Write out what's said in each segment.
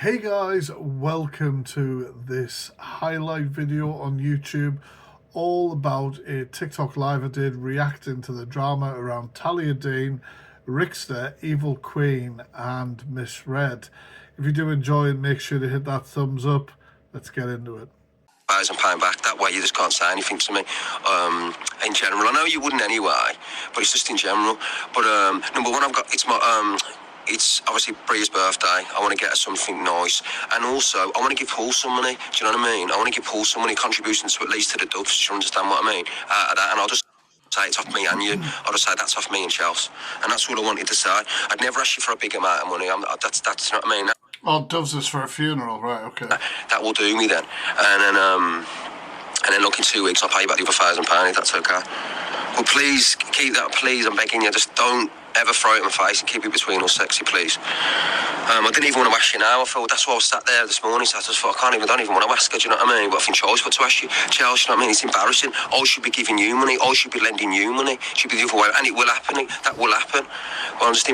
Hey guys, welcome to this highlight video on YouTube, all about a TikTok live I did reacting to the drama around Talia, Riksta, Evil Queen and Miss Red. If you do enjoy it, make sure to hit that thumbs up. Let's get into it. £1,000 back. That way you just can't say anything to me. In general, I know you wouldn't anyway, but it's just in general. But number one, it's obviously Bria's birthday. I want to get her something nice, and also I want to give Paul some money. Do you know what I mean? I want to give Paul some money, contributing to at least to the Dubs. Do you understand what I mean? And I'll just say it's off me and you. I'll just say that's off me and Chelsea, and that's all I wanted to say. I'd never ask you for a big amount of money. That's you know what I mean. Oh, Doves is for a funeral, right? Okay. That will do me then, and then look, in 2 weeks I'll pay you back the other £1,000 if that's okay. But please keep that, please. I'm begging you, just don't ever throw it in my face and keep it between us, sexy, please. I didn't even want to ask you now. I thought that's why I was sat there this morning. So I just thought I don't even want to ask her. Do you know what I mean? But I think Charles got to ask you, Charles. You know what I mean? It's embarrassing. I should be giving you money. I should be lending you money. It should be the other way, and it will happen. That will happen. But I'm just.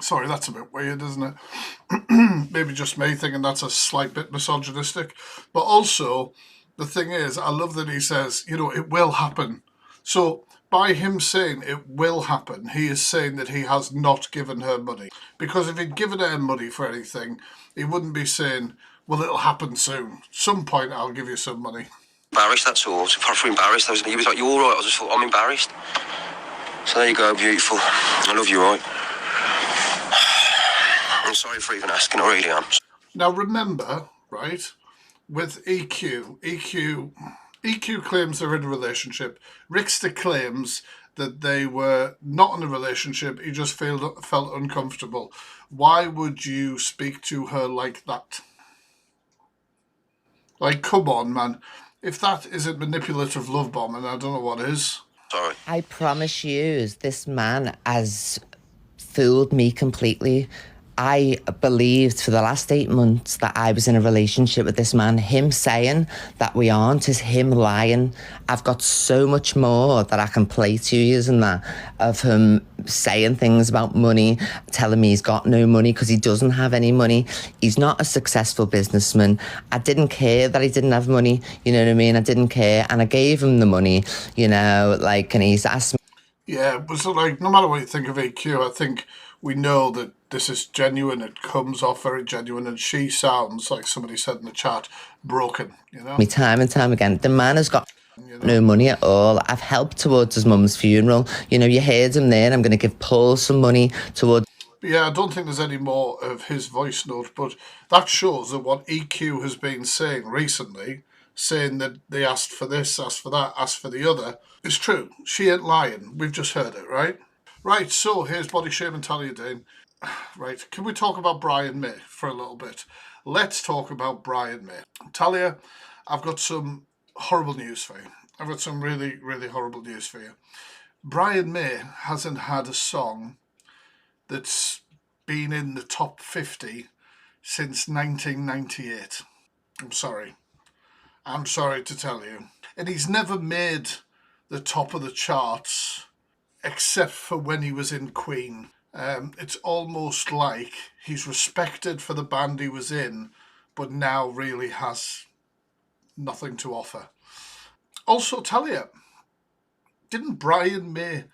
Sorry, that's a bit weird, isn't it? Maybe just me thinking that's a slight bit misogynistic. But also, the thing is, I love that he says, you know, it will happen. So by him saying it will happen, he is saying that he has not given her money. Because if he'd given her money for anything, he wouldn't be saying, well, it'll happen soon. Some point I'll give you some money. Embarrassed, that's all. I was proper embarrassed. He was like, you all right? I just thought, I'm embarrassed. So there you go, beautiful. I love you, right? I'm sorry for even asking, I really am. Now remember, right, with EQ claims they're in a relationship. Riksta claims that they were not in a relationship, he just felt uncomfortable. Why would you speak to her like that? Like, come on, man. If that isn't manipulative love bombing, I don't know what is. Sorry. I promise you, this man has fooled me completely. I believed for the last 8 months that I was in a relationship with this man. Him saying that we aren't is him lying. I've got so much more that I can play to you, isn't that? Of him saying things about money, telling me he's got no money because he doesn't have any money. He's not a successful businessman. I didn't care that he didn't have money, you know what I mean? I didn't care, and I gave him the money, you know, like, and he's asked me. Yeah, but so, like, no matter what you think of EQ, I think we know that this is genuine. It comes off very genuine, and she sounds, like somebody said in the chat, broken, you know? Me time and time again. The man has got no money at all. I've helped towards his mum's funeral. You know, you heard him there. I'm going to give Paul some money towards... Yeah, I don't think there's any more of his voice note, but that shows that what EQ has been saying recently, saying that they asked for this, asked for that, asked for the other, is true. She ain't lying. We've just heard it, right? Right, so here's body shaming Talia Dane. Right, can we talk about Brian May for a little bit? Let's talk about Brian May. Talia, I've got some horrible news for you. I've got some really, really horrible news for you. Brian May hasn't had a song that's been in the top 50 since 1998. I'm sorry. I'm sorry to tell you. And he's never made the top of the charts except for when he was in Queen. It's almost like he's respected for the band he was in, but now really has nothing to offer. Also, Talia, didn't Brian May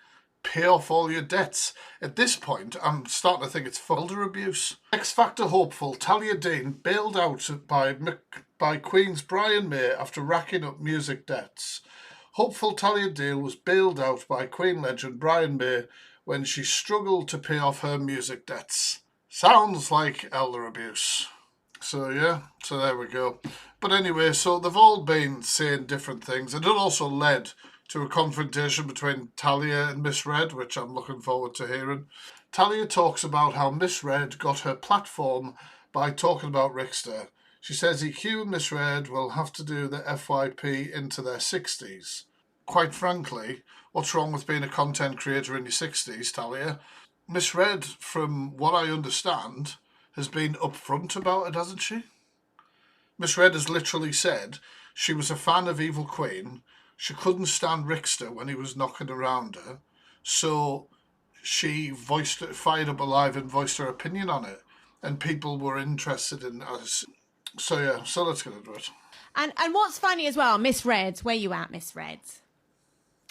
pay off all your debts? At this point, I'm starting to think it's elder abuse. X Factor hopeful Talia Dane bailed out by Queen's Brian May after racking up music debts. Hopeful Talia Dane was bailed out by Queen legend Brian May when she struggled to pay off her music debts. Sounds like elder abuse. So yeah, so there we go. But anyway, so they've all been saying different things, and it also led to a confrontation between Talia and Miss Red, which I'm looking forward to hearing. Talia talks about how Miss Red got her platform by talking about Riksta. She says EQ and Miss Red will have to do the FYP into their 60s. Quite frankly, what's wrong with being a content creator in your 60s, Talia? Miss Red, from what I understand, has been upfront about it, hasn't she? Miss Red has literally said she was a fan of Evil Queen. She couldn't stand Riksta when he was knocking around her, so she fired up alive and voiced her opinion on it. and people were interested in us. So yeah, so let's get into it. And what's funny as well, Miss Red, where you at, Miss Red?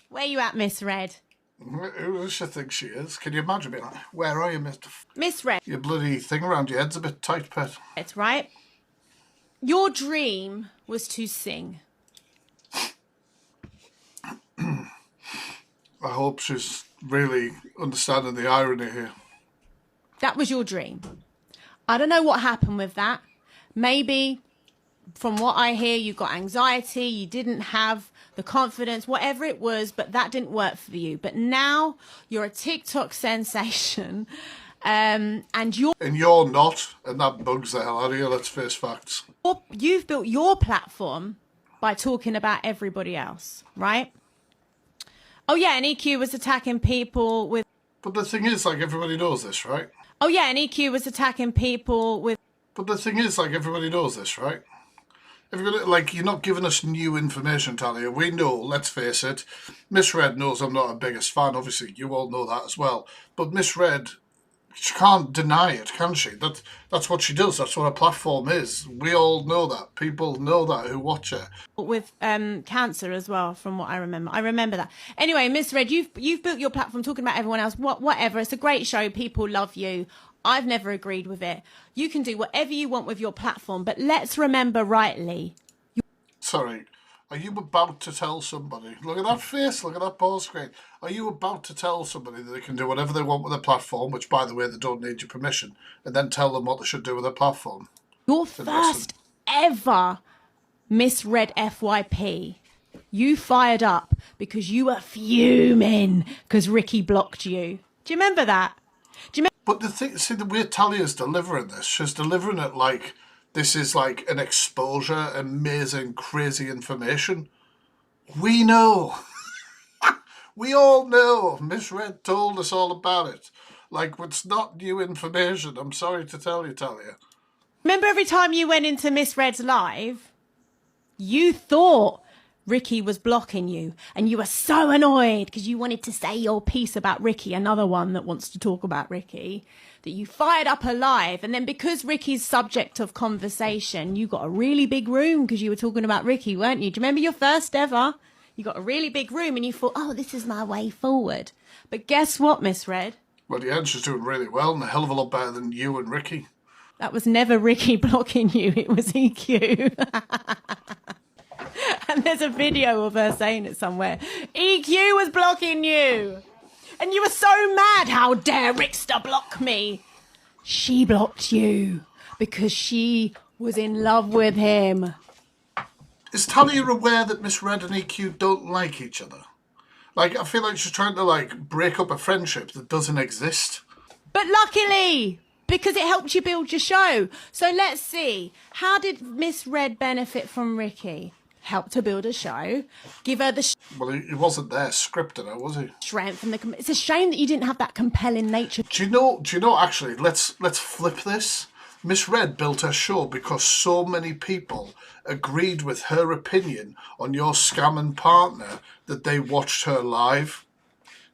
Where you at, Miss Red? Who does she think she is? Can you imagine being like, where are you, Miss Red? Your bloody thing around your head's a bit tight, pet. It's right. Your dream was to sing. I hope she's really understanding the irony here. That was your dream. I don't know what happened with that. Maybe, from what I hear, you got anxiety, you didn't have the confidence, whatever it was, but that didn't work for you. But now you're a TikTok sensation, and you're not, and that bugs the hell out of you, let's face facts. You've built your platform by talking about everybody else, right? Oh yeah, and EQ was attacking people with... But the thing is, like, everybody knows this, right? Oh yeah, and EQ was attacking people with... But the thing is, like, everybody knows this, right? Everybody, like, you're not giving us new information, Talia. We know, let's face it. Miss Red knows I'm not her biggest fan, obviously. You all know that as well. But Miss Red, she can't deny it, can she? That's what she does. That's what her platform is. We all know that. People know that who watch her. With cancer as well, from what I remember. I remember that. Anyway, Miss Red, you've built your platform talking about everyone else. Whatever. It's a great show. People love you. I've never agreed with it. You can do whatever you want with your platform, but let's remember rightly. Sorry, are you about to tell somebody? Look at that face, look at that ball screen. Are you about to tell somebody that they can do whatever they want with their platform, which, by the way, they don't need your permission, and then tell them what they should do with their platform? Your first ever Miss Red FYP. You fired up because you were fuming because Ricky blocked you. Do you remember that? But the thing, see, the way Talia's delivering this, she's delivering it like this is like an exposure, amazing, crazy information. We know. We all know. Miss Red told us all about it. Like, it's not new information. I'm sorry to tell you, Talia. Remember every time you went into Miss Red's live, you thought Ricky was blocking you, and you were so annoyed because you wanted to say your piece about Ricky, another one that wants to talk about Ricky, that you fired up her live. And then because Ricky's subject of conversation, you got a really big room because you were talking about Ricky, weren't you? Do you remember your first ever? You got a really big room and you thought, oh, this is my way forward. But guess what, Miss Red? Well, yeah, she's doing really well and a hell of a lot better than you and Ricky. That was never Ricky blocking you. It was EQ. And there's a video of her saying it somewhere. EQ was blocking you. And you were so mad. How dare Riksta block me? She blocked you because she was in love with him. Is Talia aware that Miss Red and EQ don't like each other? Like, I feel like she's trying to, like, break up a friendship that doesn't exist. But luckily, because it helped you build your show. So let's see. How did Miss Red benefit from Ricky? Helped her build a show. Give her the Well, he wasn't there scripting it, was he? strength and the... It's a shame that you didn't have that compelling nature. Do you know, actually, let's flip this. Miss Red built her show because so many people agreed with her opinion on your scamming partner that they watched her live.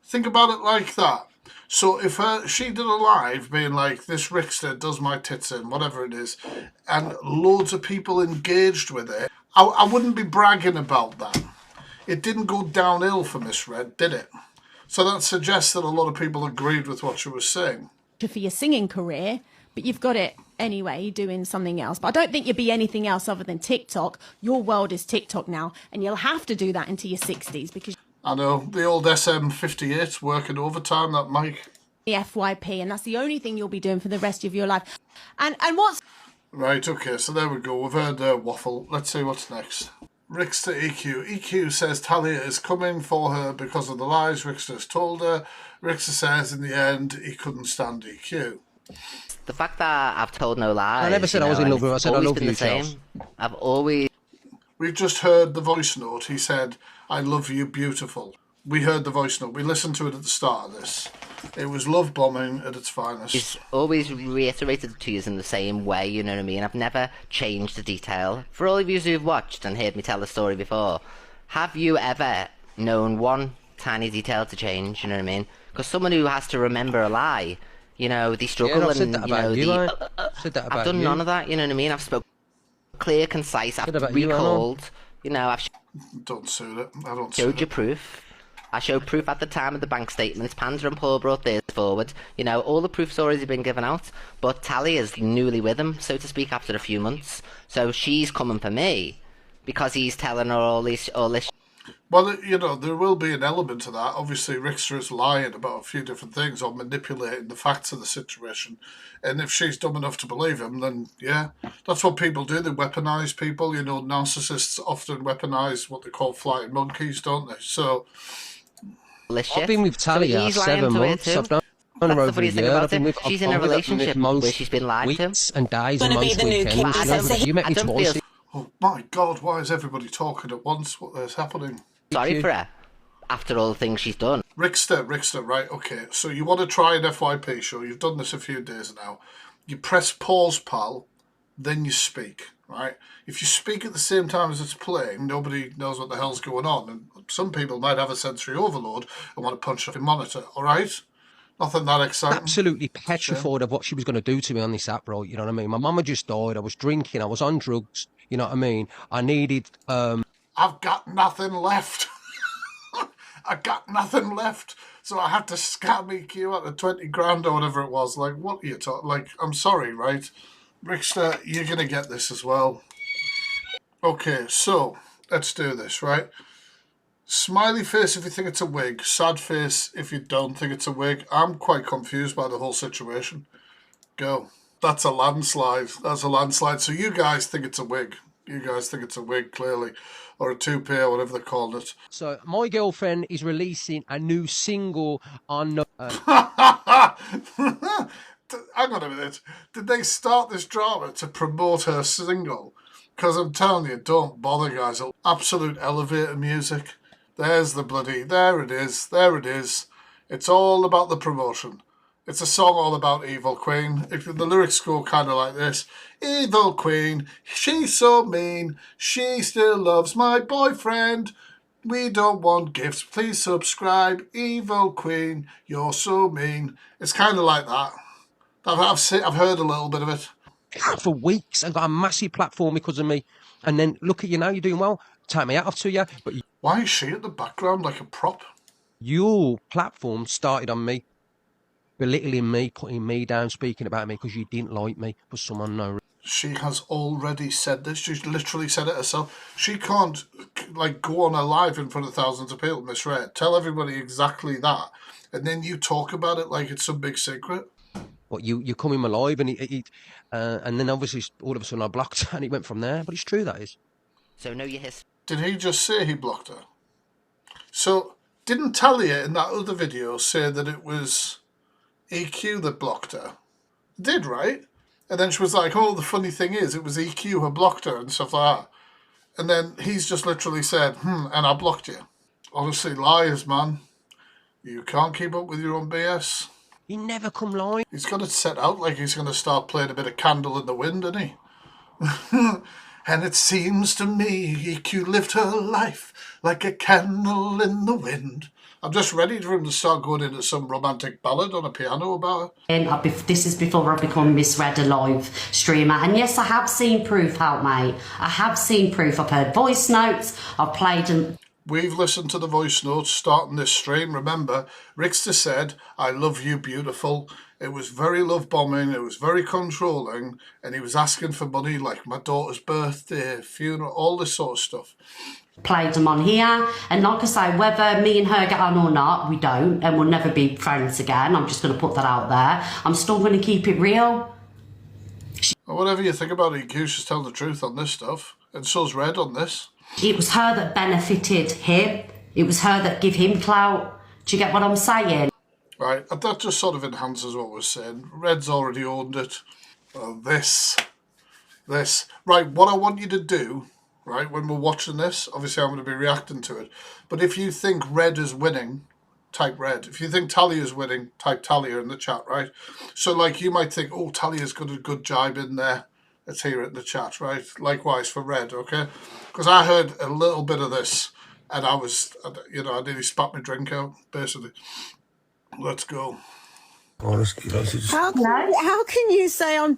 Think about it like that. So if she did a live being like, this Riksta does my tits in, whatever it is, and loads of people engaged with it, I wouldn't be bragging about that. It didn't go downhill for Miss Red, did it? So that suggests that a lot of people agreed with what she was saying. For your singing career, but you've got it anyway doing something else. But I don't think you'll be anything else other than TikTok. Your world is TikTok now, and you'll have to do that into your 60s because... I know, the old SM58 working overtime, that mic. The FYP, and that's the only thing you'll be doing for the rest of your life. And what's... Right, okay, so there we go. We've heard waffle. Let's see what's next. Riksta EQ. EQ says Talia is coming for her because of the lies Riksta has told her. Riksta says in the end he couldn't stand EQ. The fact that I've told no lies. I never said I was in love with her. I said I love you, Charles. I've always... We've just heard the voice note. He said, I love you, beautiful. We heard the voice note. We listened to it at the start of this. It was love bombing at its finest. It's always reiterated to you in the same way, you know what I mean? I've never changed the detail. For all of you who've watched and heard me tell the story before, have you ever known one tiny detail to change, you know what I mean? Because someone who has to remember a lie You know, the struggle Yeah, I've and, said that you know, about you, the... I've said that about I've done you. none of that, you know what I mean? I've spoken clear, concise, I've Said about you, recalled, you know, I've Don't suit it. I don't showed suit you it. proof. I showed proof at the time of the bank statements. Panda and Paul brought theirs forward. You know, all the proof's already been given out. But Talia's newly with him, so to speak, after a few months. So she's coming for me because he's telling her all this. Well, you know, there will be an element to that. Obviously, Riksta is lying about a few different things or manipulating the facts of the situation. And if she's dumb enough to believe him, then yeah, that's what people do. They weaponize people. You know, narcissists often weaponize what they call flying monkeys, don't they? So, I've been with Talia 7 months. I've known her over a year. I've been with She's in a relationship where she's been lied to. weeks and days and most weekends. You met me twice. oh my God, why is everybody talking at once? What is happening? Sorry for her after all the things she's done. Riksta, right, okay. So you want to try an FYP show. You've done this a few days now. You press pause, pal, then you speak, right? If you speak at the same time as it's playing, nobody knows what the hell's going on. And some people might have a sensory overload and want to punch off a monitor, all right? Nothing that exciting. Absolutely petrified of what she was going to do to me on this app, right? You know what I mean? My mum had just died. I was drinking. I was on drugs. You know what I mean? I needed... I've got nothing left. I got nothing left. So I had to scam EQ out of 20 grand or whatever it was. Like, what are you talking? Like, I'm sorry, right? Riksta, you're going to get this as well. Okay, so let's do this, right? Smiley face if you think it's a wig. Sad face if you don't think it's a wig. I'm quite confused by the whole situation. Go. That's a landslide. That's a landslide. So you guys think it's a wig. You guys think it's a wig, clearly. Or a toupee or whatever they called it. So my girlfriend is releasing a new single on... Hang on a minute. Did they start this drama to promote her single? Because I'm telling you, don't bother, guys. Absolute elevator music. There's the bloody... There it is. There it is. It's all about the promotion. It's a song all about Evil Queen. If the lyrics go kind of like this. Evil Queen, she's so mean. She still loves my boyfriend. We don't want gifts. Please subscribe. Evil Queen, you're so mean. It's kind of like that. I've heard a little bit of it. For weeks and got a massive platform because of me. And then look at you now, you're doing well. Take me out of to you. But why is she at the background like a prop? Your platform started on me. Belittling me, putting me down, speaking about me because you didn't like me for some unknown reason. She has already said this. She's literally said it herself. She can't, like, go on a live in front of thousands of people, Miss Red. Tell everybody exactly that. And then you talk about it like it's some big secret. What, you come in my live and and then obviously all of a sudden I blocked and it went from there. But it's true, that is. So know your history. Did he just say he blocked her? So didn't Talia in that other video say that it was EQ that blocked her? It did, right? And then she was like, oh, the funny thing is, it was EQ who blocked her and stuff like that. And then he's just literally said, and I blocked you. Honestly, liars, man. You can't keep up with your own BS. He never come live. He's got it set out like he's going to start playing a bit of Candle in the Wind, isn't he? And it seems to me EQ lived her life like a candle in the wind. I'm just ready for him to start going into some romantic ballad on a piano about her. This is before I become Miss Red, a live streamer. And yes, I have seen proof, help mate. I have seen proof. I've heard voice notes. I've played them. We've listened to the voice notes starting this stream. Remember, Riksta said, I love you, beautiful. It was very love bombing. It was very controlling. And he was asking for money like my daughter's birthday, funeral, all this sort of stuff. Played them on here. And like I say, whether me and her get on or not, we don't. And we'll never be friends again. I'm just going to put that out there. I'm still going to keep it real. Well, whatever you think about EQ, she's telling the truth on this stuff. And so's Red on this. It was her that benefited him. It was her that gave him clout. Do you get what I'm saying? Right, and that just sort of enhances what we're saying. Red's already owned it. This. Right, what I want you to do, right, when we're watching this, obviously I'm going to be reacting to it, but if you think Red is winning, type Red. If you think Talia is winning, type Talia in the chat, right? So, like, you might think, oh, Talia's got a good jibe in there. Let's hear it in the chat, right? Likewise for Red, okay? Because I heard a little bit of this, and I was, I nearly spat my drink out, basically. Let's go. How can you say I'm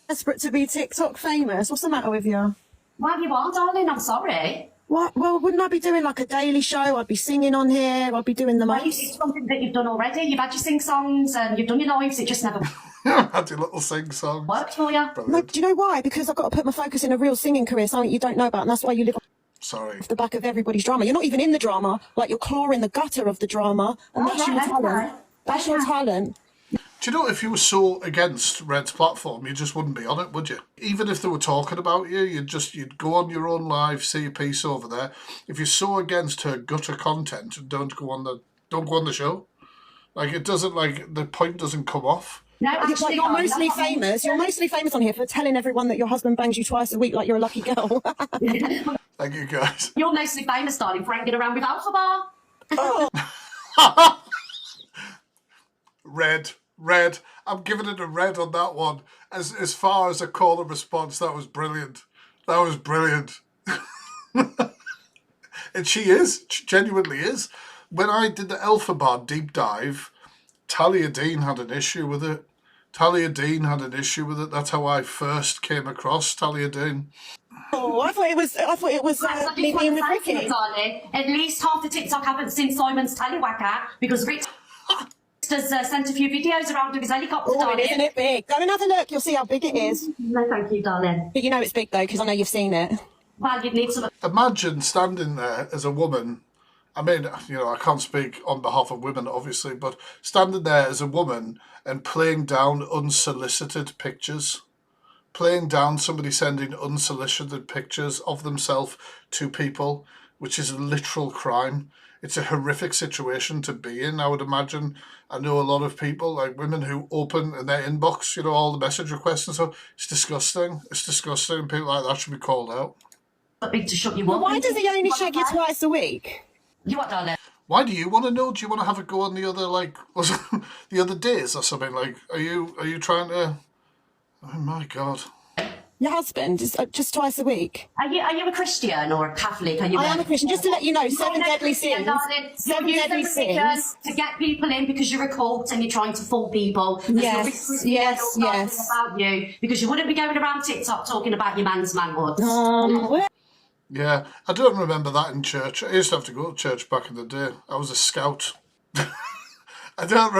desperate to be TikTok famous? What's the matter with you? Well, you are, darling. I'm sorry. What? Well, wouldn't I be doing like a daily show? I'd be singing on here. I'd be doing the Well, most. it's something that you've done already. You've had your sing-songs and you've done your lives. It just never Had your little sing-songs. worked for you. No, do you know why? Because I've got to put my focus in a real singing career, something you don't know about, and that's why you live Sorry. off the back of everybody's drama. You're not even in the drama, like you're clawing the gutter of the drama, and that's your talent. That's your talent. Do you know, if you were so against Red's platform, you just wouldn't be on it, would you? Even if they were talking about you, you'd go on your own live, see a piece over there. If you're so against her gutter content, don't go on the show. Like, it doesn't, like, the point doesn't come off. No, It's like actually, you're mostly famous. You're mostly famous on here for telling everyone that your husband bangs you twice a week like you're a lucky girl. Thank you, guys. You're mostly famous, darling, for hanging around with Alpha Bar. Red. I'm giving it a red on that one. As far as a call and response, that was brilliant. And she genuinely is. When I did the Alpha Bar deep dive, Talia Dean had an issue with it. That's how I first came across Talia Dean. Oh, I thought it was me being with Ricky. Darling. At least half the TikTok haven't seen Simon's Tallywhacker because Riksta's sent a few videos around of his helicopter. Oh, isn't it big? Go and have a look. You'll see how big it is. No, thank you, darling. But you know it's big though, because I know you've seen it. Well, you'd need some. Imagine standing there as a woman. I mean, you know, I can't speak on behalf of women, obviously, but standing there as a woman and playing down unsolicited pictures. Playing down somebody sending unsolicited pictures of themselves to people, which is a literal crime. It's a horrific situation to be in, I would imagine. I know a lot of people, like women, who open in their inbox, you know, all the message requests and stuff. It's disgusting. People like that should be called out. Big to shut you up. Why does he only shag you twice a week? You what, darling? Why do you want to know? Do you want to have a go on the other, like, was it the other days or something? Like, are you trying to? Oh my God. Your husband is just twice a week. Are you a Christian or a Catholic? I am a Christian. Just to let you know, seven deadly sins. Seven deadly sins. To get people in because you're a cult and you're trying to fool people. Yes. About you because you wouldn't be going around TikTok talking about your man's manhood. Yeah, I don't remember that in church. I used to have to go to church back in the day. I was a scout. I don't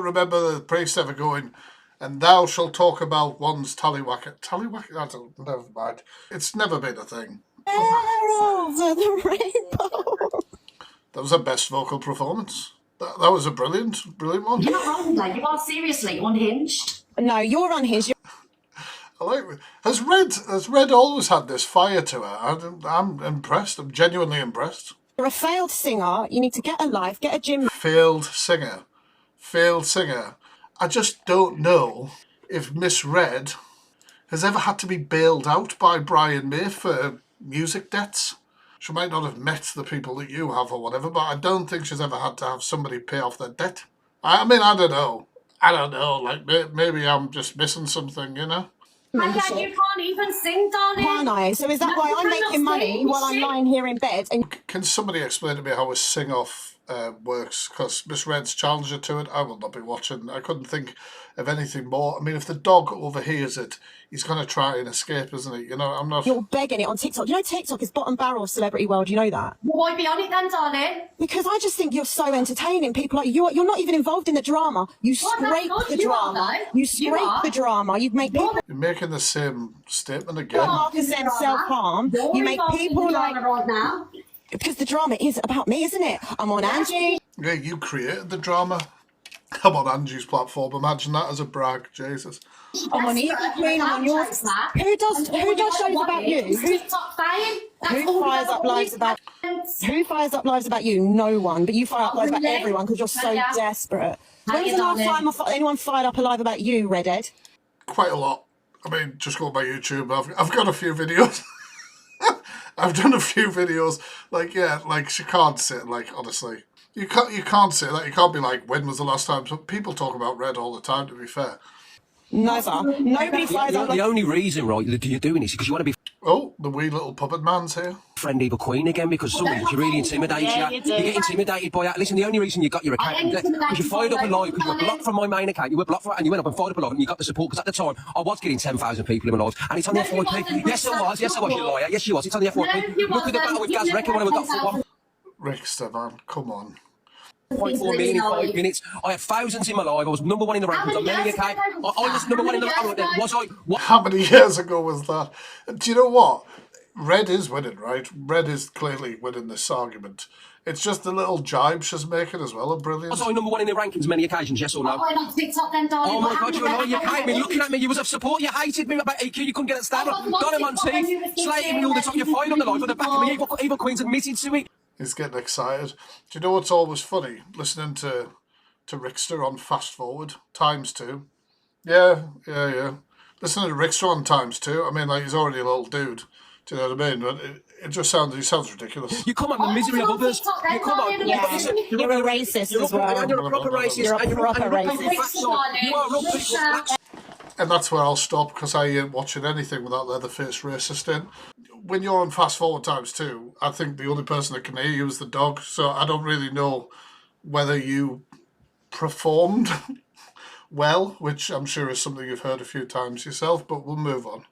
remember the priest ever going, and thou shalt talk about one's tallywhacker. Tallywhacker? Never mind. It's never been a thing. Over the rainbow. That was her best vocal performance. That was a brilliant one. You're not wrong, though. You are seriously unhinged. No, you're unhinged. I like it. Has Red always had this fire to her? I'm impressed. I'm genuinely impressed. You're a failed singer. You need to get a life, get a gym. Failed singer. I just don't know if Miss Red has ever had to be bailed out by Brian May for music debts. She might not have met the people that you have or whatever, but I don't think she's ever had to have somebody pay off their debt. I mean, I don't know. Like, maybe I'm just missing something, you know? And yet you can't even sing, darling. Can't I? So is that why I'm making money while I'm lying here in bed? And Can somebody explain to me how a sing-off works? Because Miss Red's challenged her to it. I will not be watching. I couldn't think of anything more. I mean, if the dog overhears it, he's going to try and escape, isn't he? You know, I'm not... You're begging it on TikTok. You know TikTok is bottom barrel of celebrity world. You know that? Why be on it then, darling? Because I just think you're so entertaining. People like you're not even involved in the drama. You scrape the drama. You scrape the drama. You make people... You're making the same statement again. 100% self-harm. You make people like... right now. Because the drama is about me, isn't it? I'm on Angie. Yeah, you created the drama. I'm on Angie's platform. Imagine that as a brag, Jesus. I'm on Evil Queen. I'm on yours. Who does shows about you? Who fires up lives about? Who fires up lives about you? No one. But you fire up lives about everyone because you're so desperate. When was the last time anyone fired up a live about you, Redhead? Quite a lot. I mean, just go on my YouTube. I've got a few videos. I've done a few videos. Like, yeah, like she can't sit. Like, honestly, you can't say that. You can't be like, when was the last time? So people talk about Red all the time. To be fair, never. Nobody fires up. The only reason, right, that you're doing this is because you want to be. Oh, the wee little puppet man's here. friend Eva Queen again because someone you really intimidate you. Yeah, You you do. get intimidated by it. Listen, the only reason you got your account because you fired up a live because you were blocked from my main account. You were blocked and you went up and fired up a live and you got the support because at the time I was getting 10,000 people in my live and it's on the FYP. Yes, I was. Yes, I was. You liar. Yes, you was. It's on the FYP. Look at the battle with Gaz Reckon when I got for one. Riksta, man, come on. 0.4 million in 5 minutes. I had thousands in my live. I was number one in the rankings on many accounts. I was number one in the rankings. Was I? What? How many years ago was that? Do you know what? Red is winning, right? Red is clearly winning this argument. It's just the little jibe she's making as well are brilliant. Was I number one in the rankings many occasions, yes or no? I'm on TikTok then, darling. Oh my God, you're a liar. You hate me. Looking at me, you was of support. You hated me about EQ. You couldn't get it stand up. Got him on team. Slating me all the time. You're fine on the live. On the back of me. Eva Queen's admitted to it. He's getting excited. Do you know what's always funny? Listening to Riksta on Fast Forward, ×2. Yeah. Listening to Riksta on ×2. I mean, like, he's already a little dude. Do you know what I mean? But it just sounds ridiculous. You come on the misery of others. You come on. You're a racist as well. And you're a proper racist. You're a proper racist. You are wrong people. And that's where I'll stop because I ain't watching anything with that Leatherface racist in. When you're on Fast Forward ×2, I think the only person that can hear you is the dog. So I don't really know whether you performed well, which I'm sure is something you've heard a few times yourself, but we'll move on.